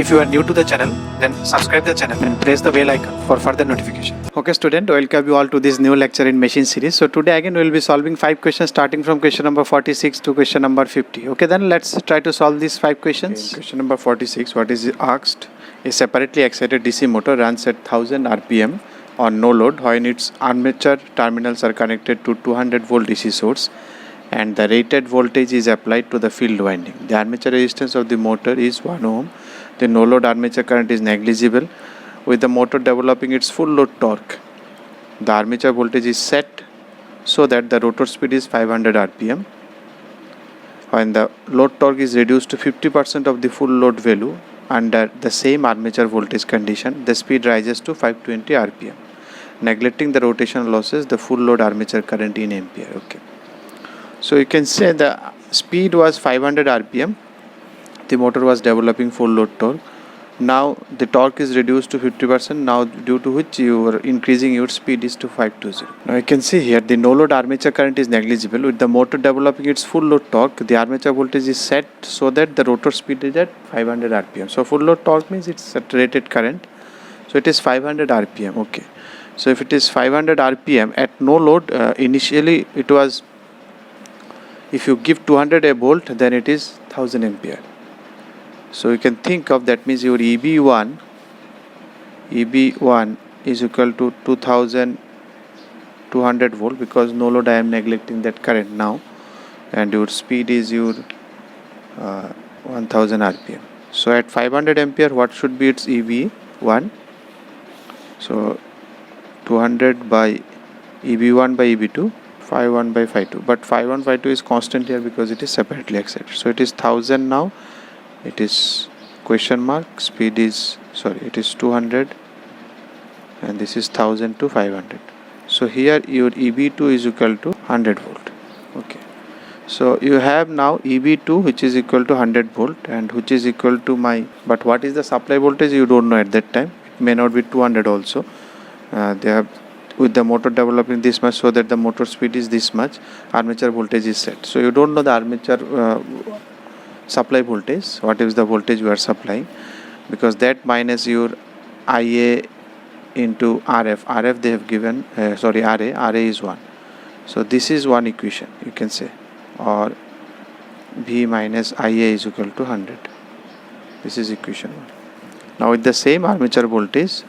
If you are new to the channel, then subscribe the channel and press the bell icon for further notification. Okay student, welcome you all to this new lecture in machine series. So today again we will be solving 5 questions starting from question number 46 to question number 50. Okay, then let's try to solve these 5 questions. Okay, question number 46, what is asked? A separately excited DC motor runs at 1000 RPM on no load when its armature terminals are connected to 200 volt DC source and the rated voltage is applied to the field winding. The armature resistance of the motor is 1 ohm. The no load armature current is negligible. With the motor developing its full load torque, the armature voltage is set so that the rotor speed is 500 RPM. When the load torque is reduced to 50% of the full load value under the same armature voltage condition, the speed rises to 520 RPM. Neglecting the rotation losses, the full load armature current in ampere. Okay. So you can say the speed was 500 RPM. The motor was developing full load torque. Now the torque is reduced to 50%, now due to which you are increasing your speed is to 520. Now you can see here the no load armature current is negligible. With the motor developing its full load torque, the armature voltage is set so that the rotor speed is at 500 RPM. So full load torque means it's at rated current. So it is 500 RPM. Okay. So if it is 500 RPM at no load, initially it was, if you give 200 a volt, then it is 1000 ampere. So you can think of that means your EB1 is equal to 2200 volt, because no load I am neglecting that current now, and your speed is your 1000 RPM. So at 500 ampere what should be its EB1? So 200 by EB1 by EB2, 51 by 52, but 51 52 is constant here because it is separately excited. So it is 1000 now. It is question mark, speed is, it is 200 and this is 1000 to 500. So here your EB2 is equal to 100 volt. Okay. So you have now EB2 which is equal to 100 volt and which is equal to but what is the supply voltage you don't know at that time. It may not be 200 also. They have, with the motor developing this much so that the motor speed is this much, armature voltage is set. So you don't know the armature supply voltage, what is the voltage you are supplying, because that minus your IA into RF they have given, RA is 1. So this is one equation you can say, or V minus IA is equal to 100. This is equation 1. Now with the same armature voltage,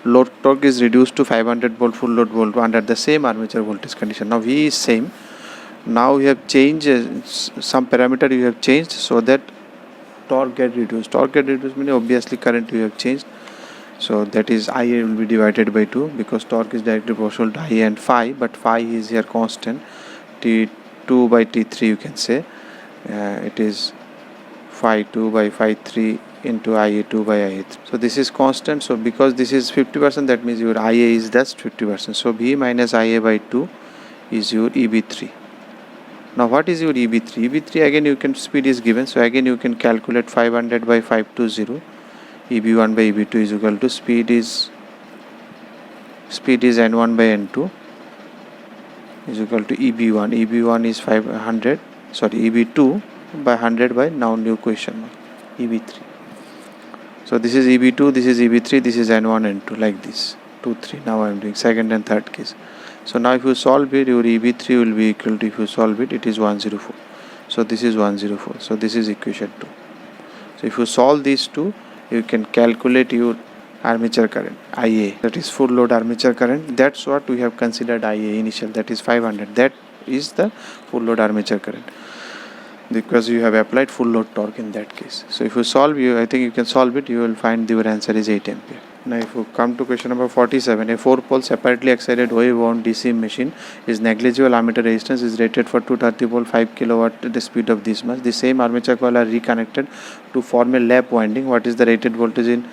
load torque is reduced to 500 volt full load volt under the same armature voltage condition. Now V is same. Now we have changed some parameter you have changed so that torque get reduced. Torque get reduced means obviously current you have changed. So that is IA will be divided by 2 because torque is directly proportional to IA and phi, but phi is here constant. T2 by T3 you can say. It is phi 2 by phi 3 into IA2 by IA3. So this is constant. So because this is 50%, that means your IA is just 50%. So V minus IA by 2 is your EB3. Now what is your EB3? EB3 again you can, speed is given, so again you can calculate 500 by 520. EB1 by EB2 is equal to speed is N1 by N2 is equal to EB1. EB1 is 500, EB2 by 100 by now new question mark EB3. So this is EB2, this is EB3, this is N1, N2 like this. 2, 3. Now I am doing second and third case. So now if you solve it, your EB3 will be equal to, if you solve it, it is 104. So this is 104. So this is equation 2. So if you solve these two, you can calculate your armature current, IA. That is full load armature current. That's what we have considered IA initial. That is 500. That is the full load armature current, because you have applied full load torque in that case. So if you solve, I think you can solve it, you will find your answer is 8 ampere. Now if you come to question number 47, a 4-pole separately excited wave wound DC machine is negligible armature resistance is rated for 230 volt 5 kilowatt at the speed of this much. The same armature coil are reconnected to form a lap winding. What is the rated voltage in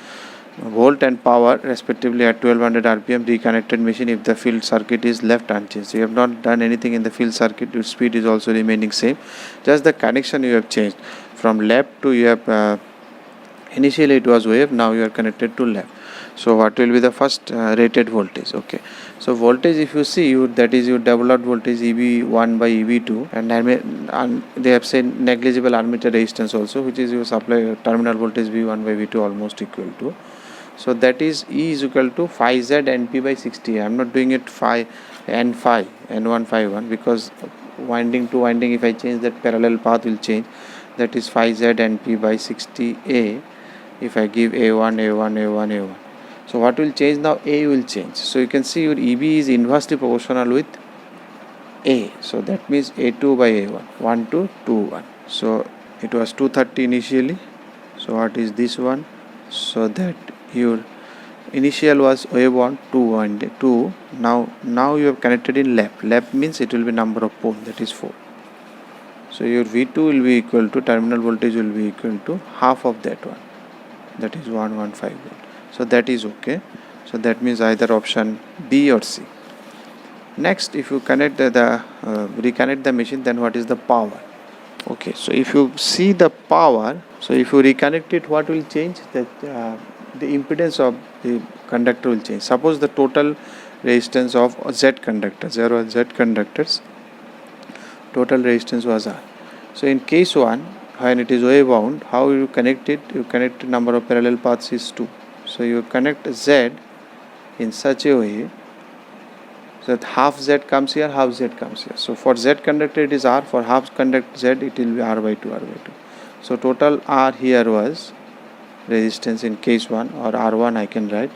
volt and power respectively at 1200 RPM reconnected machine if the field circuit is left unchanged? So you have not done anything in the field circuit, your speed is also remaining same, just the connection you have changed from lap to, you have initially it was wave, now you are connected to lap. So what will be the first rated voltage? Okay, so voltage, if you see, that is your developed voltage EB1 by EB2, and they have said negligible armature resistance also, which is your supply terminal voltage V1 by V2 almost equal to. So that is E is equal to phi Z NP by 60. I am not doing it phi N1 phi 1, because winding to winding, if I change that parallel path will change. That is phi Z NP by 60A. If I give A1, A1, A1, A1. So what will change now? A will change. So you can see your EB is inversely proportional with A. So that means A2 by A1. 1 to 2, 1. So it was 230 initially. So what is this one? So that your initial was wave 1, 2 and 2. Now you have connected in lap. Lap means it will be number of pole, that is 4. So your V2 will be equal to, terminal voltage will be equal to half of that one. That is 115 volt. So that is okay. So that means either option B or C. Next, if you connect reconnect the machine, then what is the power? Okay, so if you see the power, so if you reconnect it, what will change? That the impedance of the conductor will change. Suppose the total resistance of Z conductors, there were Z conductors, total resistance was R. So in case 1, when it is wave bound, how you connect it? You connect number of parallel paths is 2. So you connect Z in such a way so that half Z comes here, half Z comes here. So for Z conductor it is R, for half conductor Z it will be R by 2, R by 2. So total R here was resistance in case 1, or R1 I can write,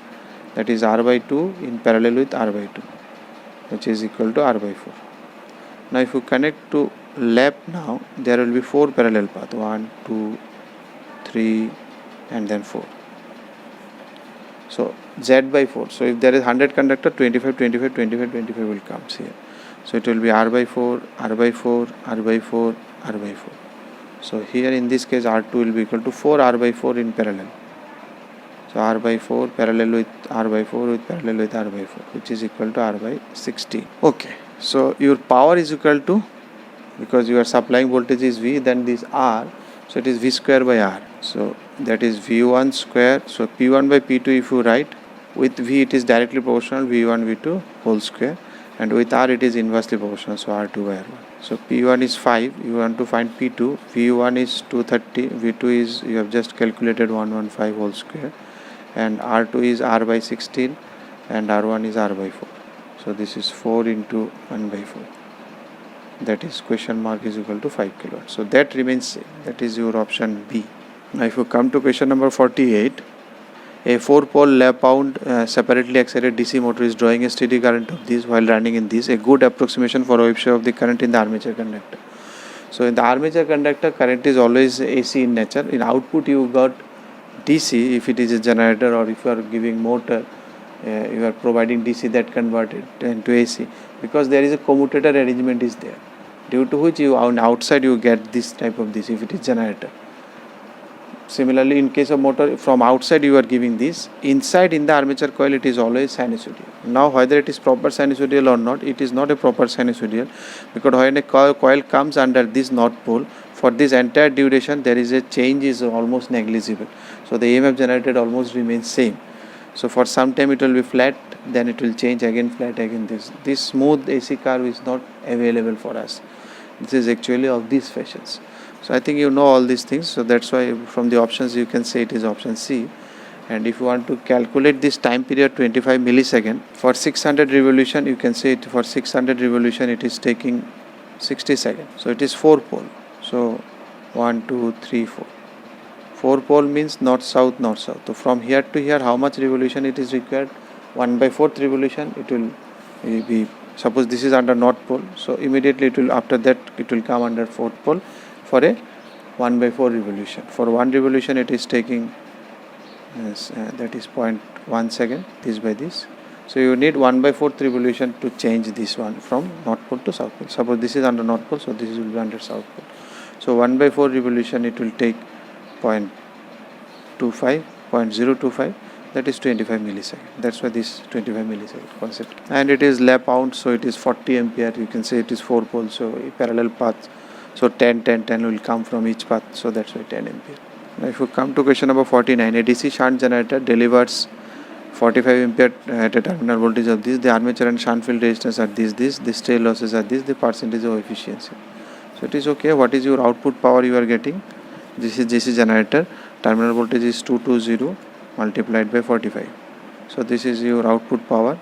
that is R by 2 in parallel with R by 2, which is equal to R by 4. Now if you connect to lap, now there will be 4 parallel paths, 1, 2, 3 and then 4. So Z by 4. So if there is 100 conductor, 25, 25, 25, 25 will come here. So it will be R by 4, R by 4, R by 4, R by 4. So here in this case R2 will be equal to 4 R by 4 in parallel. So R by 4 parallel with R by 4 with parallel with R by 4, which is equal to R by 16. Okay. So your power is equal to, because your supplying voltage is V, then this R, so it is V square by R. So that is V1 square. So P1 by P2 if you write, with V it is directly proportional, V1 V2 whole square, and with R it is inversely proportional, so R2 by R1. So P1 is 5, you want to find P2, V1 is 230, V2 is, you have just calculated 115 whole square, and R2 is R by 16 and R1 is R by 4. So this is 4 into 1 by 4. That is question mark is equal to 5 kilowatt. So that remains same. That is your option B. Now if you come to question number 48, a 4-pole lap-bound separately excited DC motor is drawing a steady current of this while running in this. A good approximation for wave share of the current in the armature conductor. So in the armature conductor, current is always AC in nature. In output you got DC if it is a generator, or if you are giving motor, you are providing DC that converted into AC, because there is a commutator arrangement is there, due to which you on outside you get this type of DC if it is generator. Similarly, in case of motor, from outside you are giving this, inside in the armature coil it is always sinusoidal. Now whether it is proper sinusoidal or not, it is not a proper sinusoidal, because when a coil comes under this north pole, for this entire duration there is a change is almost negligible. So the EMF generated almost remains same. So for some time it will be flat, then it will change again flat again. This smooth AC curve is not available for us. This is actually of these fashions. So I think you know all these things. So that's why from the options you can say it is option C. And if you want to calculate this time period 25 millisecond for 600 revolution, you can say it for 600 revolution it is taking 60 seconds. So it is 4 pole. So 1, 2, 3, 4. 4 pole means north south north south. So from here to here how much revolution it is required? 1 by 4th revolution it will be, suppose this is under north pole, so immediately it will, after that it will come under 4th pole for a 1 by 4 revolution. For 1 revolution it is taking that is 0.1 second, this by this. So you need 1 by 4th revolution to change this one from north pole to south pole. Suppose this is under north pole, so this will be under south pole. So 1 by 4 revolution it will take 0.25, that is 25 millisecond. That's why this 25 millisecond concept. And it is lap bound, so it is 40 ampere. You can say it is 4 poles, so parallel paths. So 10 will come from each path, so that's why 10 ampere. Now if you come to question number 49, a DC shunt generator delivers 45 ampere at a terminal voltage of this, the armature and shunt field resistance are this tail losses are this, the percentage of efficiency. So it is okay. What is your output power you are getting? This is DC generator, terminal voltage is 220 multiplied by 45. So this is your output power,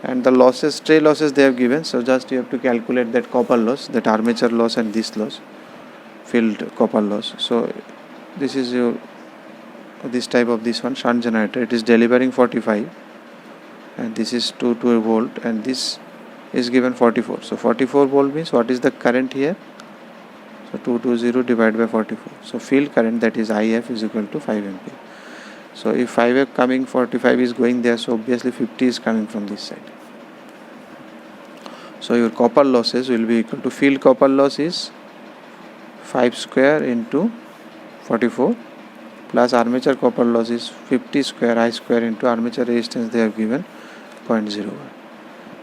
and the losses, tail losses they have given. So just you have to calculate that copper loss, that armature loss, and this loss, field copper loss. So this is your this type of this one shunt generator. It is delivering 45, and this is 2 volt, and this is given 44. So 44 volt means what is the current here? So 220 divided by 44. So field current, that is IF, is equal to 5 ampere. So if 5 coming, 45 is going there, so obviously 50 is coming from this side. So your copper losses will be equal to, field copper loss is 5 square into 44 plus armature copper loss is 50 square I square into armature resistance they have given 0.01.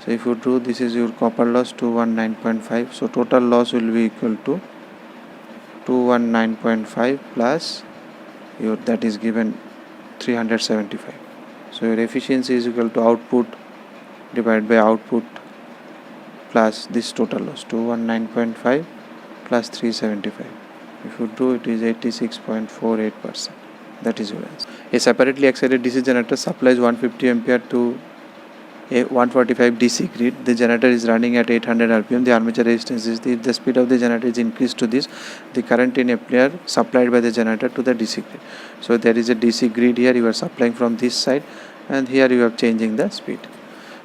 So if you do, this is your copper loss 219.5. So total loss will be equal to 219.5 plus your, that is given 375. So your efficiency is equal to output divided by output plus this total loss, 219.5 plus 375. If you do, it is 86.48%. That is your answer. A separately excited DC generator supplies 150 ampere to a 145 DC grid. The generator is running at 800 rpm. The armature resistance is if the speed of the generator is increased to this, the current in ampere supplied by the generator to the DC grid. So there is a DC grid here, you are supplying from this side, and here you are changing the speed.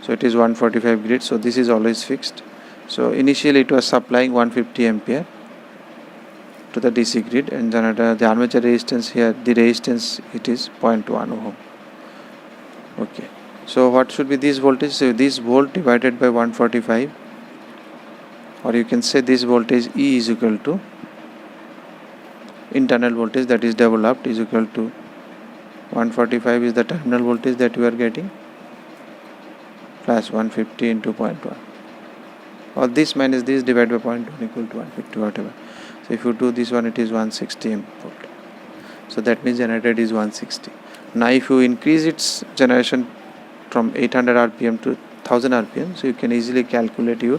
So it is 145 grid, so this is always fixed. So initially it was supplying 150 ampere to the DC grid, and generator, the armature resistance here, the resistance, it is 0.1 ohm. Okay. So what should be this voltage? So this volt divided by 145, or you can say this voltage E is equal to internal voltage that is developed is equal to 145 is the terminal voltage that you are getting plus 150 into 0.1, or this minus this divided by 0.1 equal to 150, whatever. So if you do this one, it is 160 volt. So that means generated is 160. Now if you increase its generation from 800 rpm to 1000 rpm, so you can easily calculate your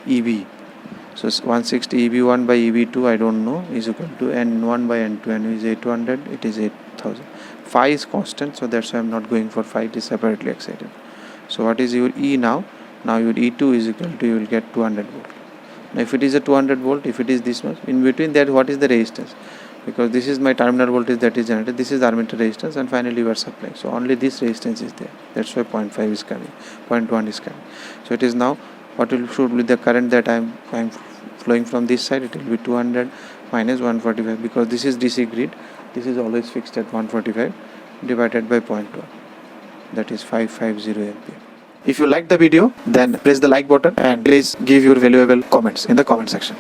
EB. So 160 EB1 by EB2 I don't know is equal to N1 by N2. N is 800, it is 8000. Phi is constant, so that's why I'm not going for phi, it is separately excited. So what is your E now? Now your E2 is equal to, you will get 200 volt. Now if it is a 200 volt, if it is this much, in between that what is the resistance? Because this is my terminal voltage that is generated, this is armature resistance, and finally you are supplying. So only this resistance is there. That's why 0.5 is coming, 0.1 is coming. So it is now, what should be the current that I am flowing from this side? It will be 200 minus 145, because this is DC grid. This is always fixed at 145 divided by 0.1. That is 550 ampere. If you like the video, then press the like button and please give your valuable comments in the comment section.